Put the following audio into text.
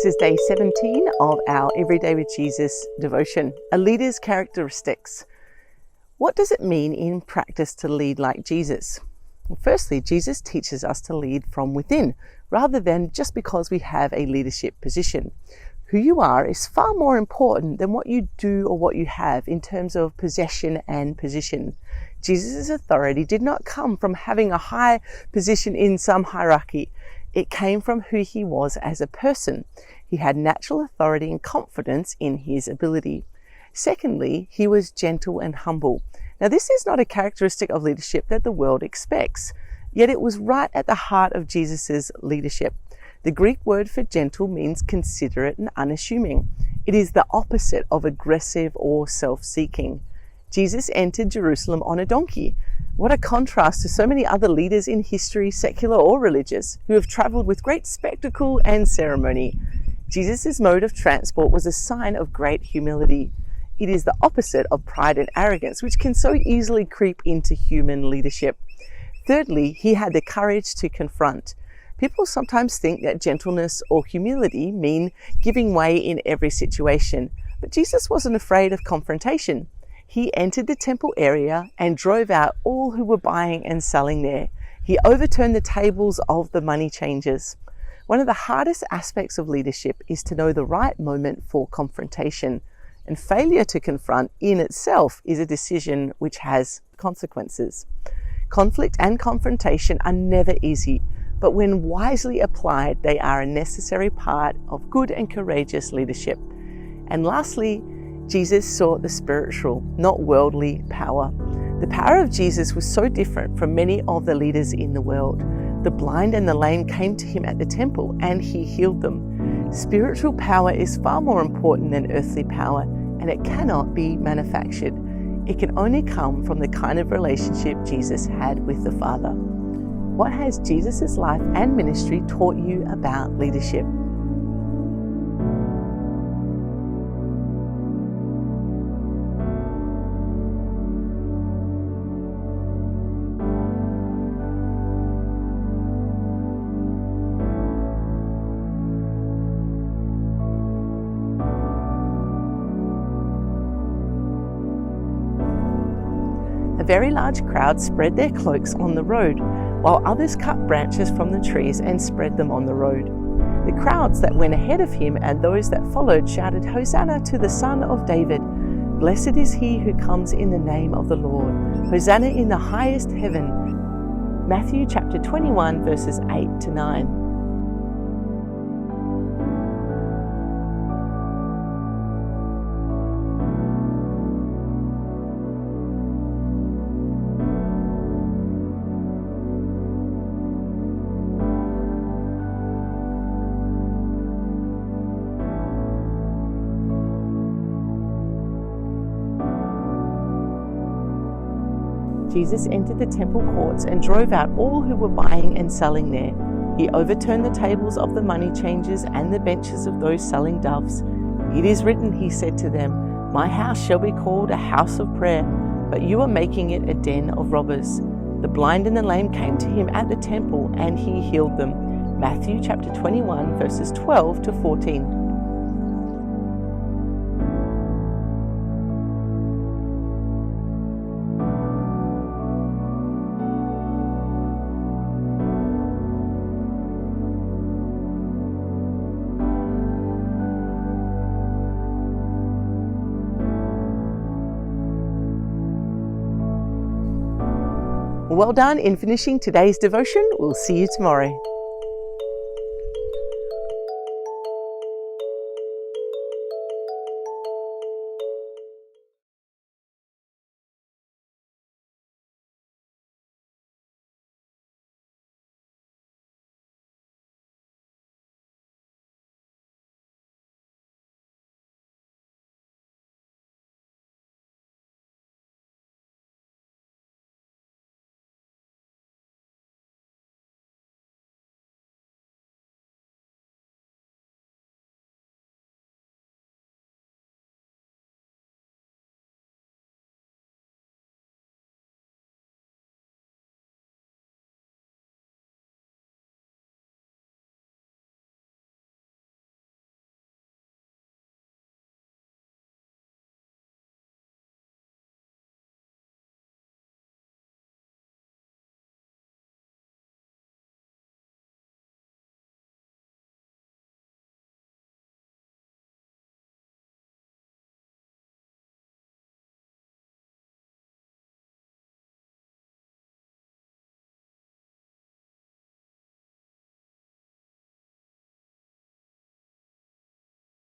This is day 17 of our Everyday with Jesus devotion, a leader's characteristics. What does it mean in practice to lead like Jesus? Well, firstly, Jesus teaches us to lead from within, rather than just because we have a leadership position. Who you are is far more important than what you do or what you have in terms of possession and position. Jesus' authority did not come from having a high position in some hierarchy. It came from who he was as a person. He had natural authority and confidence in his ability. Secondly, he was gentle and humble. Now, this is not a characteristic of leadership that the world expects, yet it was right at the heart of Jesus' leadership. The Greek word for gentle means considerate and unassuming. It is the opposite of aggressive or self-seeking. Jesus entered Jerusalem on a donkey. What a contrast to so many other leaders in history, secular or religious, who have traveled with great spectacle and ceremony. Jesus' mode of transport was a sign of great humility. It is the opposite of pride and arrogance, which can so easily creep into human leadership. Thirdly, he had the courage to confront. People sometimes think that gentleness or humility mean giving way in every situation, but Jesus wasn't afraid of confrontation. He entered the temple area and drove out all who were buying and selling there. He overturned the tables of the money changers. One of the hardest aspects of leadership is to know the right moment for confrontation. And failure to confront in itself is a decision which has consequences. Conflict and confrontation are never easy, but when wisely applied, they are a necessary part of good and courageous leadership. And lastly, Jesus sought the spiritual, not worldly power. The power of Jesus was so different from many of the leaders in the world. The blind and the lame came to him at the temple and he healed them. Spiritual power is far more important than earthly power, and it cannot be manufactured. It can only come from the kind of relationship Jesus had with the Father. What has Jesus' life and ministry taught you about leadership? A very large crowd spread their cloaks on the road, while others cut branches from the trees and spread them on the road. The crowds that went ahead of him and those that followed shouted, "Hosanna to the Son of David! Blessed is he who comes in the name of the Lord! Hosanna in the highest heaven!" Matthew chapter 21, verses 8 to 9. Jesus entered the temple courts and drove out all who were buying and selling there. He overturned the tables of the money changers and the benches of those selling doves. "It is written," he said to them, "My house shall be called a house of prayer, but you are making it a den of robbers." The blind and the lame came to him at the temple and he healed them. Matthew chapter 21, verses 12 to 14. Well done in finishing today's devotion. We'll see you tomorrow.